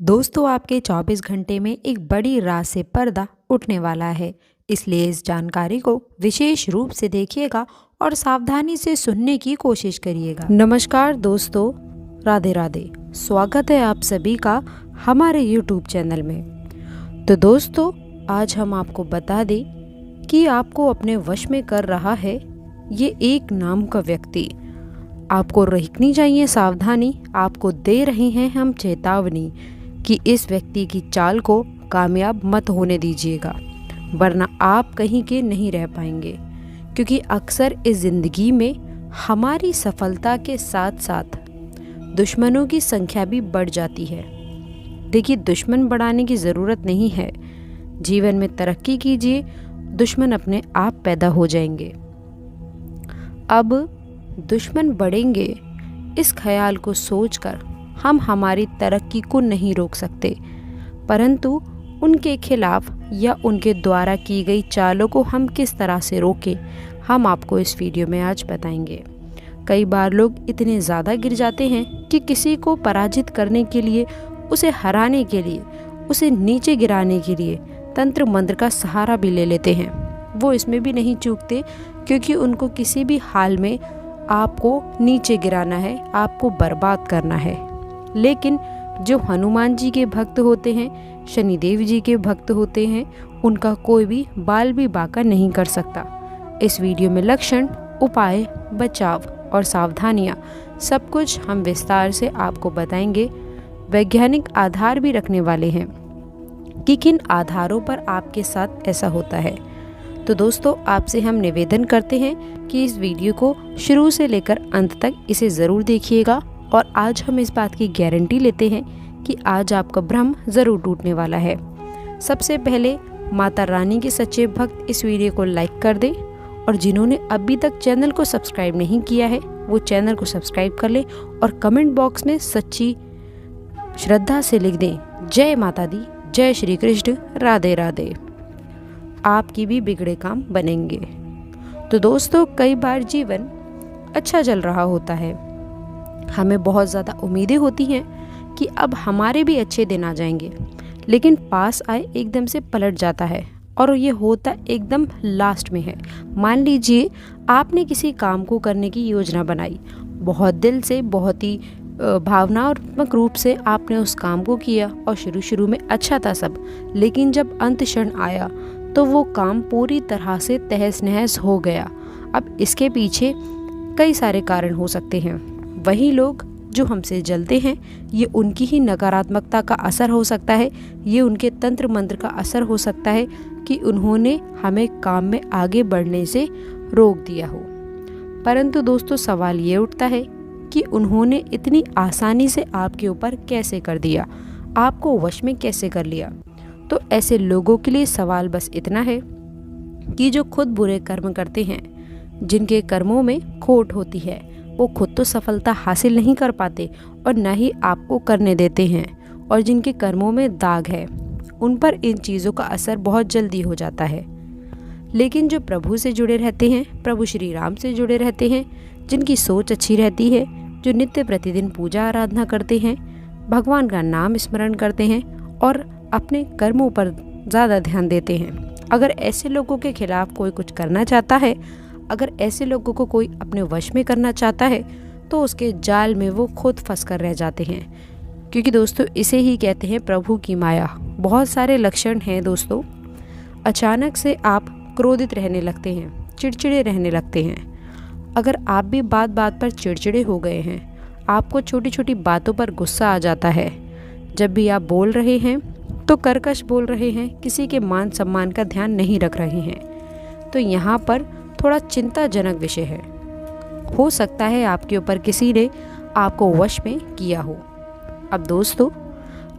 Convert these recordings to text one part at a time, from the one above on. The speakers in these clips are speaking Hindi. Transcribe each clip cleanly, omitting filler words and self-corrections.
दोस्तों, आपके 24 घंटे में एक बड़ी रात से पर्दा उठने वाला है। इसलिए इस जानकारी को विशेष रूप से देखिएगा और सावधानी से सुनने की कोशिश करिएगा। नमस्कार दोस्तों, राधे राधे। स्वागत है आप सभी का हमारे YouTube चैनल में। तो दोस्तों, आज हम आपको बता दें कि आपको अपने वश में कर रहा है ये एक नाम का व्यक्ति। आपको रखनी चाहिए सावधानी। आपको दे रहे हैं हम चेतावनी कि इस व्यक्ति की चाल को कामयाब मत होने दीजिएगा, वरना आप कहीं के नहीं रह पाएंगे। क्योंकि अक्सर इस ज़िंदगी में हमारी सफलता के साथ साथ दुश्मनों की संख्या भी बढ़ जाती है। देखिए, दुश्मन बढ़ाने की ज़रूरत नहीं है। जीवन में तरक्की कीजिए, दुश्मन अपने आप पैदा हो जाएंगे। अब दुश्मन बढ़ेंगे, इस ख्याल को सोचकर हम हमारी तरक्की को नहीं रोक सकते, परंतु उनके खिलाफ या उनके द्वारा की गई चालों को हम किस तरह से रोकें, हम आपको इस वीडियो में आज बताएंगे। कई बार लोग इतने ज़्यादा गिर जाते हैं कि किसी को पराजित करने के लिए, उसे हराने के लिए, उसे नीचे गिराने के लिए तंत्र मंत्र का सहारा भी ले लेते हैं। वो इसमें भी नहीं चूकते, क्योंकि उनको किसी भी हाल में आपको नीचे गिराना है, आपको बर्बाद करना है। लेकिन जो हनुमान जी के भक्त होते हैं, शनिदेव जी के भक्त होते हैं, उनका कोई भी बाल भी बांका नहीं कर सकता। इस वीडियो में लक्षण, उपाय, बचाव और सावधानियां सब कुछ हम विस्तार से आपको बताएंगे। वैज्ञानिक आधार भी रखने वाले हैं कि किन आधारों पर आपके साथ ऐसा होता है। तो दोस्तों, आपसे हम निवेदन करते हैं कि इस वीडियो को शुरू से लेकर अंत तक इसे ज़रूर देखिएगा। और आज हम इस बात की गारंटी लेते हैं कि आज आपका भ्रम ज़रूर टूटने वाला है। सबसे पहले माता रानी के सच्चे भक्त इस वीडियो को लाइक कर दें, और जिन्होंने अभी तक चैनल को सब्सक्राइब नहीं किया है वो चैनल को सब्सक्राइब कर लें और कमेंट बॉक्स में सच्ची श्रद्धा से लिख दें, जय माता दी, जय श्री कृष्ण, राधे राधे। आपकी भी बिगड़े काम बनेंगे। तो दोस्तों, कई बार जीवन अच्छा चल रहा होता है, हमें बहुत ज़्यादा उम्मीदें होती हैं कि अब हमारे भी अच्छे दिन आ जाएंगे, लेकिन पास आए एकदम से पलट जाता है, और ये होता एकदम लास्ट में है। मान लीजिए आपने किसी काम को करने की योजना बनाई, बहुत दिल से, बहुत ही भावनात्मक रूप से आपने उस काम को किया, और शुरू में अच्छा था सब, लेकिन जब अंत क्षण आया तो वो काम पूरी तरह से तहस नहस हो गया। अब इसके पीछे कई सारे कारण हो सकते हैं। वही लोग जो हमसे जलते हैं, ये उनकी ही नकारात्मकता का असर हो सकता है, ये उनके तंत्र मंत्र का असर हो सकता है कि उन्होंने हमें काम में आगे बढ़ने से रोक दिया हो। परंतु दोस्तों, सवाल ये उठता है कि उन्होंने इतनी आसानी से आपके ऊपर कैसे कर दिया, आपको वश में कैसे कर लिया। तो ऐसे लोगों के लिए सवाल बस इतना है कि जो खुद बुरे कर्म करते हैं, जिनके कर्मों में खोट होती है, वो खुद तो सफलता हासिल नहीं कर पाते और न ही आपको करने देते हैं, और जिनके कर्मों में दाग है, उन पर इन चीज़ों का असर बहुत जल्दी हो जाता है। लेकिन जो प्रभु से जुड़े रहते हैं, प्रभु श्री राम से जुड़े रहते हैं, जिनकी सोच अच्छी रहती है, जो नित्य प्रतिदिन पूजा आराधना करते हैं, भगवान का नाम स्मरण करते हैं और अपने कर्मों पर ज़्यादा ध्यान देते हैं, अगर ऐसे लोगों के खिलाफ कोई कुछ करना चाहता है, अगर ऐसे लोगों को कोई अपने वश में करना चाहता है, तो उसके जाल में वो खुद फंस कर रह जाते हैं। क्योंकि दोस्तों, इसे ही कहते हैं प्रभु की माया। बहुत सारे लक्षण हैं दोस्तों। अचानक से आप क्रोधित रहने लगते हैं, चिड़चिड़े रहने लगते हैं। अगर आप भी बात बात पर चिड़चिड़े हो गए हैं, आपको छोटी छोटी बातों पर गुस्सा आ जाता है, जब भी आप बोल रहे हैं तो कर्कश बोल रहे हैं, किसी के मान सम्मान का ध्यान नहीं रख रहे हैं, तो यहाँ पर थोड़ा चिंताजनक विषय है। हो सकता है आपके ऊपर किसी ने आपको वश में किया हो। अब दोस्तों,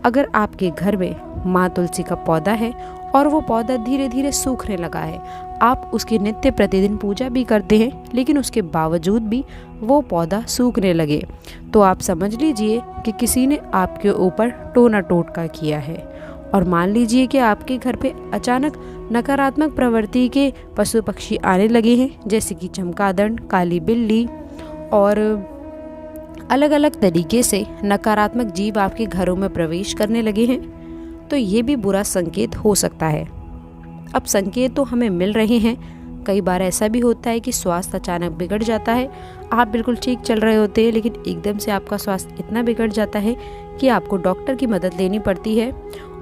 अगर आपके घर में माँ तुलसी का पौधा है और वो पौधा धीरे धीरे सूखने लगा है, आप उसकी नित्य प्रतिदिन पूजा भी करते हैं, लेकिन उसके बावजूद भी वो पौधा सूखने लगे, तो आप समझ लीजिए कि किसी ने आपके ऊपर टोना टोटका किया है। और मान लीजिए कि आपके घर पे अचानक नकारात्मक प्रवृत्ति के पशु पक्षी आने लगे हैं, जैसे कि चमगादड़, काली बिल्ली, और अलग अलग तरीके से नकारात्मक जीव आपके घरों में प्रवेश करने लगे हैं तो ये भी बुरा संकेत हो सकता है। अब संकेत तो हमें मिल रहे हैं, कई बार ऐसा भी होता है कि स्वास्थ्य अचानक बिगड़ जाता है। आप बिल्कुल ठीक चल रहे होते हैं लेकिन एकदम से आपका स्वास्थ्य इतना बिगड़ जाता है कि आपको डॉक्टर की मदद लेनी पड़ती है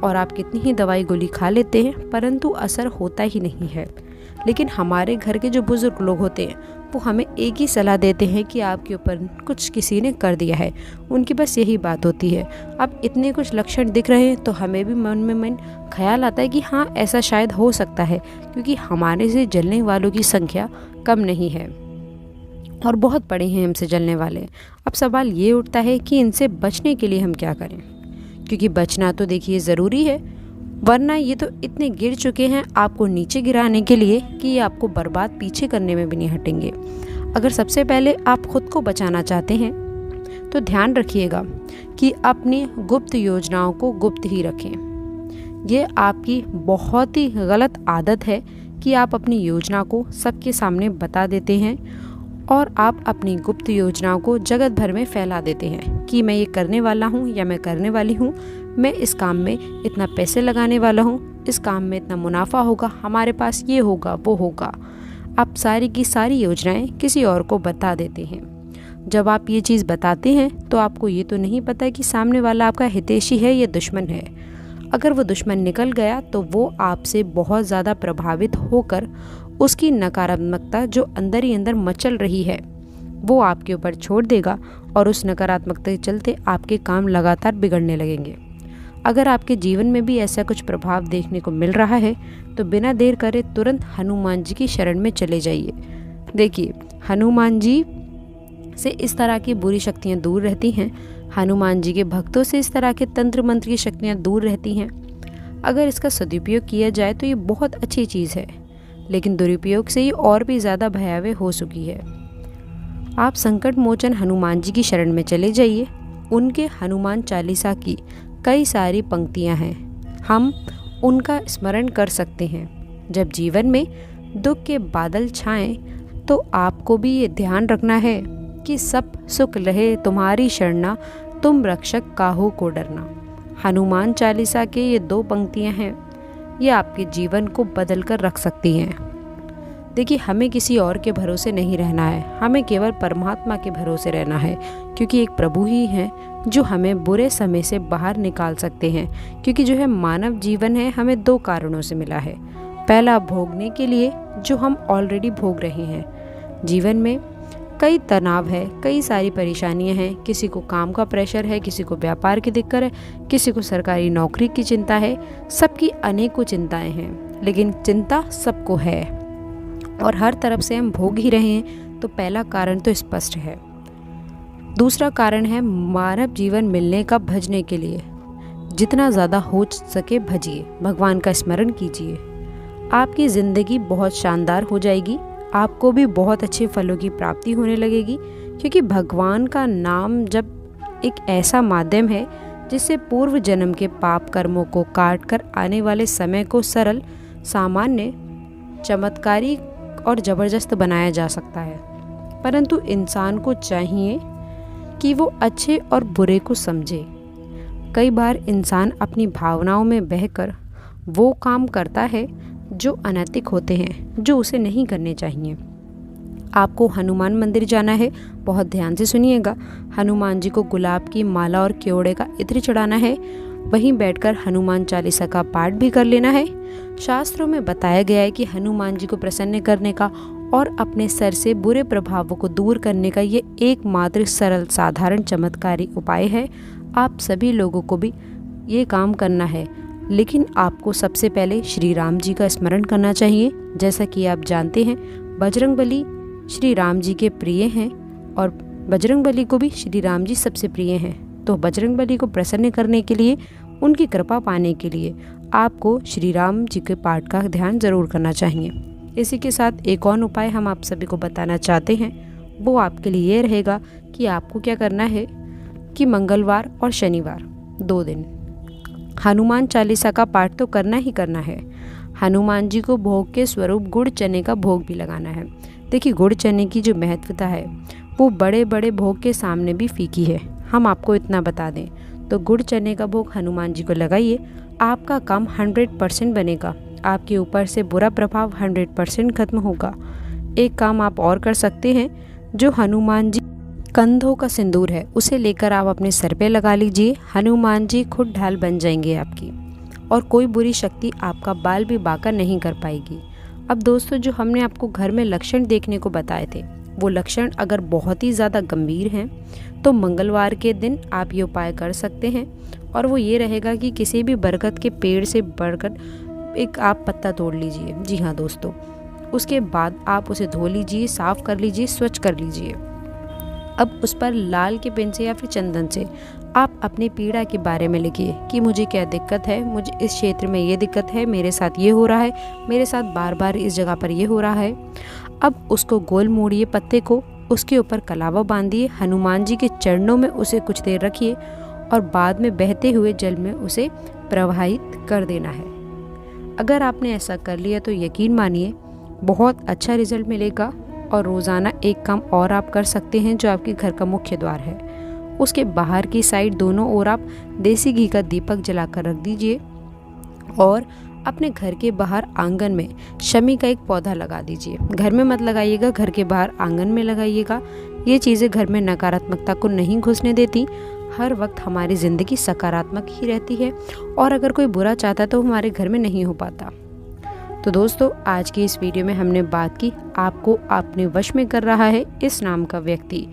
और आप कितनी ही दवाई गोली खा लेते हैं परंतु असर होता ही नहीं है। लेकिन हमारे घर के जो बुजुर्ग लोग होते हैं वो हमें एक ही सलाह देते हैं कि आपके ऊपर कुछ किसी ने कर दिया है, उनकी बस यही बात होती है। अब इतने कुछ लक्षण दिख रहे हैं तो हमें भी मन में ख्याल आता है कि हाँ ऐसा शायद हो सकता है, क्योंकि हमारे से जलने वालों की संख्या कम नहीं है और बहुत बड़े हैं हमसे जलने वाले। अब सवाल ये उठता है कि इनसे बचने के लिए हम क्या करें, क्योंकि बचना तो देखिए ज़रूरी है, वरना ये तो इतने गिर चुके हैं आपको नीचे गिराने के लिए कि ये आपको बर्बाद पीछे करने में भी नहीं हटेंगे। अगर सबसे पहले आप खुद को बचाना चाहते हैं तो ध्यान रखिएगा कि अपनी गुप्त योजनाओं को गुप्त ही रखें। ये आपकी बहुत ही गलत आदत है कि आप अपनी योजना को सबके सामने बता देते हैं और आप अपनी गुप्त योजनाओं को जगत भर में फैला देते हैं कि मैं ये करने वाला हूँ या मैं करने वाली हूँ, मैं इस काम में इतना पैसे लगाने वाला हूँ, इस काम में इतना मुनाफा होगा, हमारे पास ये होगा वो होगा। आप सारी की सारी योजनाएं किसी और को बता देते हैं। जब आप ये चीज़ बताते हैं तो आपको ये तो नहीं पता कि सामने वाला आपका हितैषी है या दुश्मन है। अगर वो दुश्मन निकल गया तो वो आपसे बहुत ज़्यादा प्रभावित होकर उसकी नकारात्मकता जो अंदर ही अंदर मचल रही है वो आपके ऊपर छोड़ देगा और उस नकारात्मकता के चलते आपके काम लगातार बिगड़ने लगेंगे। अगर आपके जीवन में भी ऐसा कुछ प्रभाव देखने को मिल रहा है तो बिना देर करे तुरंत हनुमान जी की शरण में चले जाइए। देखिए, हनुमान जी से इस तरह की बुरी शक्तियाँ दूर रहती हैं, हनुमान जी के भक्तों से इस तरह के तंत्र मंत्र की शक्तियाँ दूर रहती हैं। अगर इसका सदुपयोग किया जाए तो ये बहुत अच्छी चीज़ है, लेकिन दुरुपयोग से ये और भी ज़्यादा भयावह हो चुकी है। आप संकट मोचन हनुमान जी की शरण में चले जाइए। उनके हनुमान चालीसा की कई सारी पंक्तियां हैं, हम उनका स्मरण कर सकते हैं। जब जीवन में दुख के बादल छाएं तो आपको भी ये ध्यान रखना है कि सब सुख रहे तुम्हारी शरणा, तुम रक्षक काहू को डरना। हनुमान चालीसा के ये 2 पंक्तियां हैं, ये आपके जीवन को बदल कर रख सकती हैं। देखिए, हमें किसी और के भरोसे नहीं रहना है, हमें केवल परमात्मा के भरोसे रहना है, क्योंकि एक प्रभु ही हैं जो हमें बुरे समय से बाहर निकाल सकते हैं। क्योंकि जो है मानव जीवन है हमें 2 कारणों से मिला है। पहला, भोगने के लिए जो हम ऑलरेडी भोग रहे हैं। जीवन में कई तनाव है, कई सारी परेशानियां हैं, किसी को काम का प्रेशर है, किसी को व्यापार की दिक्कत है, किसी को सरकारी नौकरी की चिंता है, सबकी अनेकों चिंताएं हैं, लेकिन चिंता सबको है और हर तरफ से हम भोग ही रहे हैं। तो पहला कारण तो स्पष्ट है। दूसरा कारण है मानव जीवन मिलने का भजने के लिए जितना ज़्यादा हो सके भजिए, भगवान का स्मरण कीजिए। आपकी ज़िंदगी बहुत शानदार हो जाएगी, आपको भी बहुत अच्छे फलों की प्राप्ति होने लगेगी, क्योंकि भगवान का नाम जब एक ऐसा माध्यम है जिससे पूर्व जन्म के पाप कर्मों को काट कर आने वाले समय को सरल, सामान्य, चमत्कारी और ज़बरदस्त बनाया जा सकता है। परंतु इंसान को चाहिए कि वो अच्छे और बुरे को समझे। कई बार इंसान अपनी भावनाओं में बहकर वो काम करता है जो अनैतिक होते हैं, जो उसे नहीं करने चाहिए। आपको हनुमान मंदिर जाना है, बहुत ध्यान से सुनिएगा। हनुमान जी को गुलाब की माला और केवड़े का इत्र चढ़ाना है, वहीं बैठकर हनुमान चालीसा का पाठ भी कर लेना है। शास्त्रों में बताया गया है कि हनुमान जी को प्रसन्न करने का और अपने सर से बुरे प्रभावों को दूर करने का ये एकमात्र सरल साधारण चमत्कारी उपाय है। आप सभी लोगों को भी ये काम करना है, लेकिन आपको सबसे पहले श्री राम जी का स्मरण करना चाहिए। जैसा कि आप जानते हैं, बजरंगबली श्री राम जी के प्रिय हैं और बजरंगबली को भी श्री राम जी सबसे प्रिय हैं। तो बजरंगबली को प्रसन्न करने के लिए, उनकी कृपा पाने के लिए आपको श्री राम जी के पाठ का ध्यान जरूर करना चाहिए। इसी के साथ एक और उपाय हम आप सभी को बताना चाहते हैं, वो आपके लिए ये रहेगा कि आपको क्या करना है कि मंगलवार और शनिवार 2 दिन हनुमान चालीसा का पाठ तो करना ही करना है। हनुमान जी को भोग के स्वरूप गुड़ चने का भोग भी लगाना है। देखिए, गुड़ चने की जो महत्वता है वो बड़े बड़े भोग के सामने भी फीकी है। हम आपको इतना बता दें तो गुड़ चने का भोग हनुमान जी को लगाइए, आपका काम 100% बनेगा, आपके ऊपर से बुरा प्रभाव 100% खत्म होगा। एक काम आप और कर सकते हैं, जो हनुमान जी कंधों का सिंदूर है उसे लेकर आप अपने सर पे लगा लीजिए। हनुमान जी खुद ढाल बन जाएंगे आपकी, और कोई बुरी शक्ति आपका बाल भी बांका नहीं कर पाएगी। अब दोस्तों, जो हमने आपको घर में लक्षण देखने को बताए थे, वो लक्षण अगर बहुत ही ज़्यादा गंभीर हैं तो मंगलवार के दिन आप ये उपाय कर सकते हैं। और वो ये रहेगा कि किसी भी बरगद के पेड़ से बढ़कर एक आप पत्ता तोड़ लीजिए। जी हाँ दोस्तों, उसके बाद आप उसे धो लीजिए, साफ़ कर लीजिए, स्वच्छ कर लीजिए। अब उस पर लाल के पेन से या फिर चंदन से आप अपनी पीड़ा के बारे में लिखिए कि मुझे क्या दिक्कत है, मुझे इस क्षेत्र में ये दिक्कत है, मेरे साथ ये हो रहा है, मेरे साथ बार बार इस जगह पर ये हो रहा है। अब उसको गोल मोड़िए पत्ते को, उसके ऊपर कलावा बांधिए, हनुमान जी के चरणों में उसे कुछ देर रखिए और बाद में बहते हुए जल में उसे प्रवाहित कर देना है। अगर आपने ऐसा कर लिया तो यकीन मानिए बहुत अच्छा रिजल्ट मिलेगा। और रोज़ाना एक काम और आप कर सकते हैं, जो आपके घर का मुख्य द्वार है उसके बाहर की साइड दोनों ओर आप देसी घी का दीपक जलाकर रख दीजिए और अपने घर के बाहर आंगन में शमी का एक पौधा लगा दीजिए। घर में मत लगाइएगा, घर के बाहर आंगन में लगाइएगा। ये चीज़ें घर में नकारात्मकता को नहीं घुसने देती, हर वक्त हमारी ज़िंदगी सकारात्मक ही रहती है, और अगर कोई बुरा चाहता है तो हमारे घर में नहीं हो पाता। तो दोस्तों, आज की इस वीडियो में हमने बात की आपको अपने वश में कर रहा है इस नाम का व्यक्ति।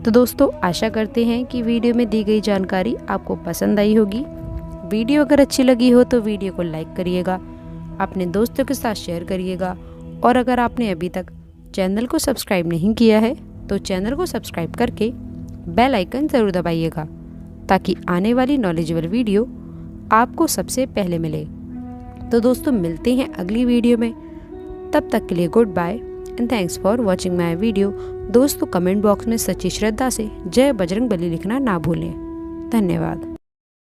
तो दोस्तों, आशा करते हैं कि वीडियो में दी गई जानकारी आपको पसंद आई होगी। वीडियो अगर अच्छी लगी हो तो वीडियो को लाइक करिएगा, अपने दोस्तों के साथ शेयर करिएगा, और अगर आपने अभी तक चैनल को सब्सक्राइब नहीं किया है तो चैनल को सब्सक्राइब करके बेल आइकन ज़रूर दबाइएगा, ताकि आने वाली नॉलेजेबल वीडियो आपको सबसे पहले मिले। तो दोस्तों, मिलते हैं अगली वीडियो में, तब तक के लिए goodbye and thanks for watching my video. दोस्तों, कमेंट बॉक्स में सच्ची श्रद्धा से जय बजरंग बली लिखना ना भूलें। धन्यवाद।